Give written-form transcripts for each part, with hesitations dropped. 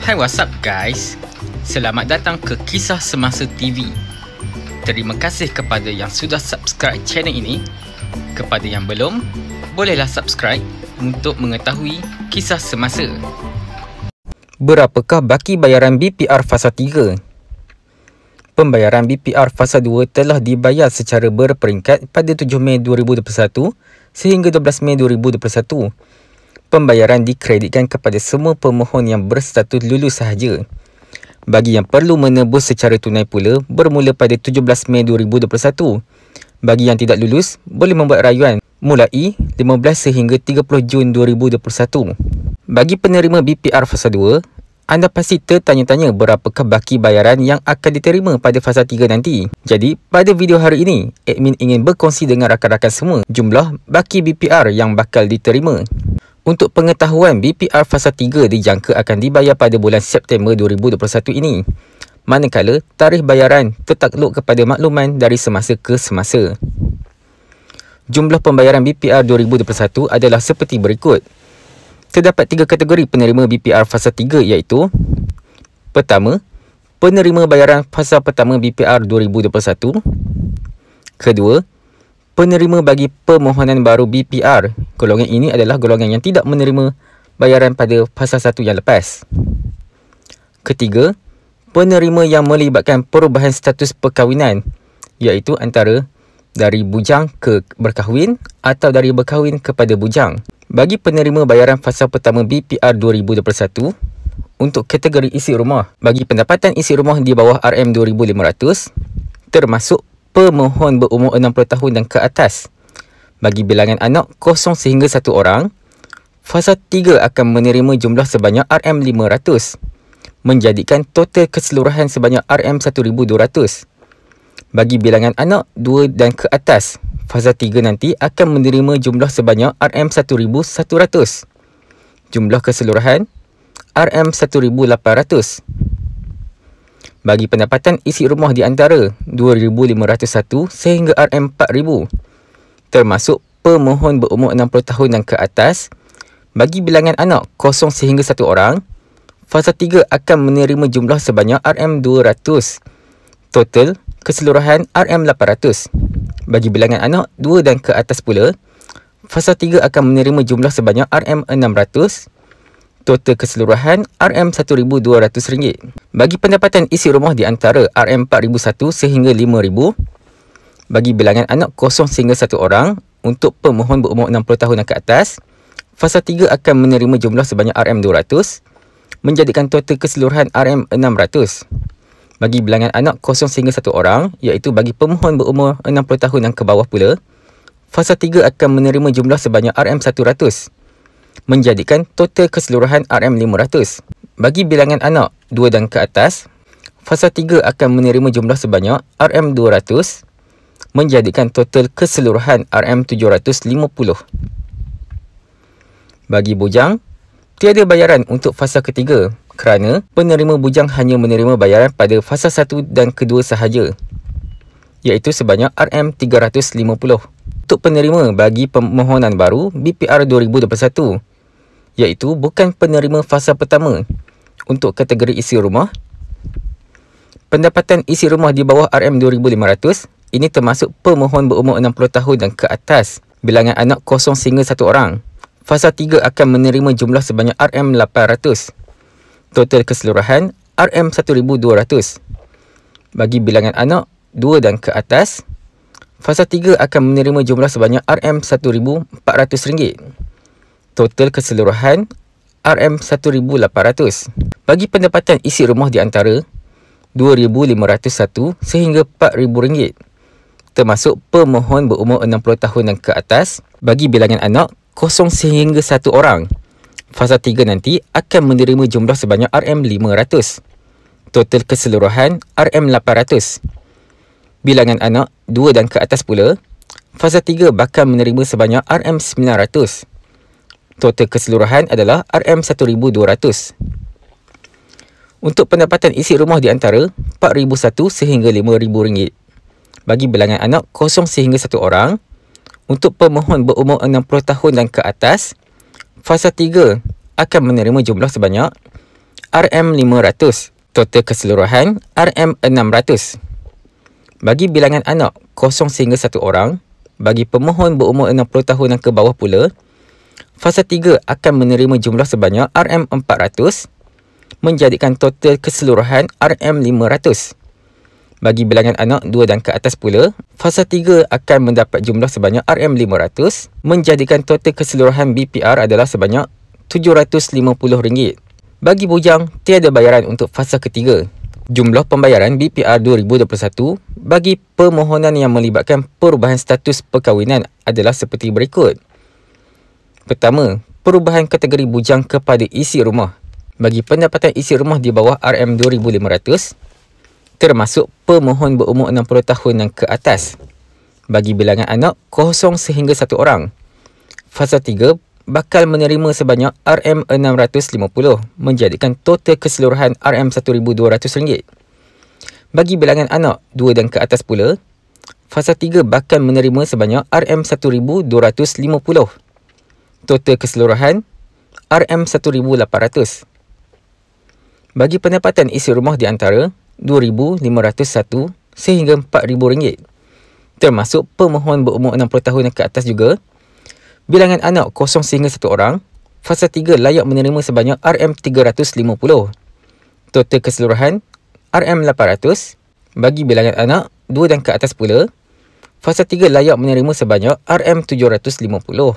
Hai, what's up guys? Selamat datang ke Kisah Semasa TV. Terima kasih kepada yang sudah subscribe channel ini. Kepada yang belum, bolehlah subscribe untuk mengetahui kisah semasa. Berapakah baki bayaran BPR Fasa 3? Pembayaran BPR Fasa 2 telah dibayar secara berperingkat pada 7 Mei 2021 sehingga 12 Mei 2021. Pembayaran dikreditkan kepada semua pemohon yang berstatus lulus sahaja. Bagi yang perlu menebus secara tunai pula, bermula pada 17 Mei 2021. Bagi yang tidak lulus, boleh membuat rayuan mulai 15 sehingga 30 Jun 2021. Bagi penerima BPR Fasa 2, anda pasti tertanya-tanya berapakah baki bayaran yang akan diterima pada Fasa 3 nanti. Jadi, pada video hari ini, admin ingin berkongsi dengan rakan-rakan semua jumlah baki BPR yang bakal diterima. Untuk pengetahuan, BPR Fasa 3 dijangka akan dibayar pada bulan September 2021 ini. Manakala, tarikh bayaran tertakluk kepada makluman dari semasa ke semasa. Jumlah pembayaran BPR 2021 adalah seperti berikut. Terdapat 3 kategori penerima BPR Fasa 3 iaitu: pertama, penerima bayaran Fasa pertama BPR 2021. Kedua, penerima bagi permohonan baru BPR. Golongan ini adalah golongan yang tidak menerima bayaran pada Fasa 1 yang lepas. Ketiga, penerima yang melibatkan perubahan status perkahwinan, iaitu antara dari bujang ke berkahwin atau dari berkahwin kepada bujang. Bagi penerima bayaran Fasa pertama BPR 2021, untuk kategori isi rumah, bagi pendapatan isi rumah di bawah RM2,500, termasuk pemohon berumur 60 tahun dan ke atas. Bagi bilangan anak 0 sehingga 1 orang, Fasa 3 akan menerima jumlah sebanyak RM500, menjadikan total keseluruhan sebanyak RM1,200. Bagi bilangan anak 2 dan ke atas, Fasa 3 nanti akan menerima jumlah sebanyak RM1,100. Jumlah keseluruhan RM1,800. Bagi pendapatan isi rumah di antara RM2,501 sehingga RM4,000, termasuk pemohon berumur 60 tahun dan ke atas, bagi bilangan anak 0 sehingga 1 orang, Fasa 3 akan menerima jumlah sebanyak RM200. Total keseluruhan RM800. Bagi bilangan anak 2 dan ke atas pula, Fasa 3 akan menerima jumlah sebanyak RM600. Total keseluruhan RM1,200. Bagi pendapatan isi rumah di antara RM4,001 sehingga RM5,000, bagi bilangan anak 0 sehingga 1 orang, untuk pemohon berumur 60 tahun dan ke atas, Fasa 3 akan menerima jumlah sebanyak RM200, menjadikan total keseluruhan RM600. Bagi bilangan anak 0 sehingga 1 orang, iaitu bagi pemohon berumur 60 tahun dan ke bawah pula, Fasa 3 akan menerima jumlah sebanyak RM100, menjadikan total keseluruhan RM500. Bagi bilangan anak 2 dan ke atas, Fasa 3 akan menerima jumlah sebanyak RM200, menjadikan total keseluruhan RM750. Bagi bujang, tiada bayaran untuk Fasa ketiga kerana penerima bujang hanya menerima bayaran pada Fasa 1 dan kedua sahaja, iaitu sebanyak RM350. Untuk penerima bagi permohonan baru BPR 2021, iaitu bukan penerima Fasa pertama, untuk kategori isi rumah, pendapatan isi rumah di bawah RM2,500, ini termasuk pemohon berumur 60 tahun dan ke atas, bilangan anak 0 sehingga 1 orang. Fasa 3 akan menerima jumlah sebanyak RM800. Total keseluruhan RM1,200. Bagi bilangan anak 2 dan ke atas, Fasa 3 akan menerima jumlah sebanyak RM1,400. Total keseluruhan RM1,800. Bagi pendapatan isi rumah di antara RM2,501 sehingga RM4,000, termasuk pemohon berumur 60 tahun dan ke atas, bagi bilangan anak 0 sehingga 1 orang, Fasa 3 nanti akan menerima jumlah sebanyak RM500. Total keseluruhan RM800. Bilangan anak 2 dan ke atas pula, Fasa 3 bakal menerima sebanyak RM900. Total keseluruhan adalah RM1,200. Untuk pendapatan isi rumah di antara RM4,001 sehingga RM5,000. Bagi bilangan anak 0 sehingga 1 orang, Untuk pemohon berumur 60 tahun dan ke atas, fasa 3 akan menerima jumlah sebanyak RM500. Total keseluruhan RM600. Bagi bilangan anak 0 sehingga 1 orang, bagi pemohon berumur 60 tahun dan ke bawah pula, fasa 3 akan menerima jumlah sebanyak RM400, menjadikan total keseluruhan RM500. Bagi bilangan anak 2 dan ke atas pula, fasa 3 akan mendapat jumlah sebanyak RM500, menjadikan total keseluruhan BPR adalah sebanyak RM750. Bagi bujang, tiada bayaran untuk fasa ketiga. Jumlah pembayaran BPR 2021 bagi permohonan yang melibatkan perubahan status perkahwinan adalah seperti berikut. Pertama, perubahan kategori bujang kepada isi rumah. Bagi pendapatan isi rumah di bawah RM2,500, termasuk pemohon berumur 60 tahun dan ke atas. Bagi bilangan anak 0 sehingga 1 orang, fasa 3 bakal menerima sebanyak RM650, menjadikan total keseluruhan RM1,200. Bagi bilangan anak 2 dan ke atas pula, fasa 3 bakal menerima sebanyak RM1,250. Total keseluruhan RM1,800. Bagi pendapatan isi rumah di antara RM2,501 sehingga RM4,000, termasuk pemohon berumur 60 tahun dan ke atas juga, bilangan anak 0 sehingga 1 orang, fasa 3 layak menerima sebanyak RM350. Total keseluruhan RM800. Bagi bilangan anak 2 dan ke atas pula, fasa 3 layak menerima sebanyak RM750.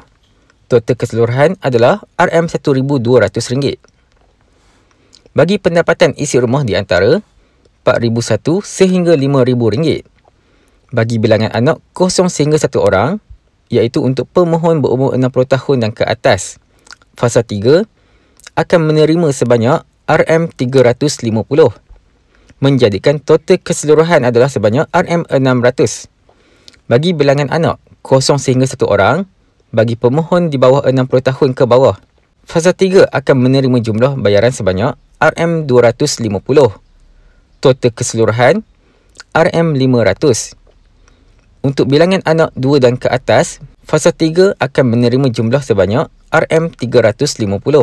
Total keseluruhan adalah RM1,200. Bagi pendapatan isi rumah di antara RM4,001 sehingga RM5,000. Bagi bilangan anak 0 sehingga 1 orang, iaitu untuk pemohon berumur 60 tahun dan ke atas, fasa 3 akan menerima sebanyak RM350, menjadikan total keseluruhan adalah sebanyak RM600. Bagi bilangan anak 0 sehingga 1 orang, bagi pemohon di bawah 60 tahun ke bawah, fasa 3 akan menerima jumlah bayaran sebanyak RM250. Total keseluruhan RM500. Untuk bilangan anak 2 dan ke atas, fasa 3 akan menerima jumlah sebanyak RM350,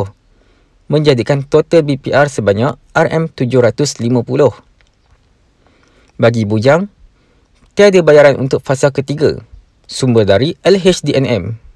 menjadikan total BPR sebanyak RM750. Bagi bujang, tiada bayaran untuk fasa ketiga. Sumber dari LHDNM.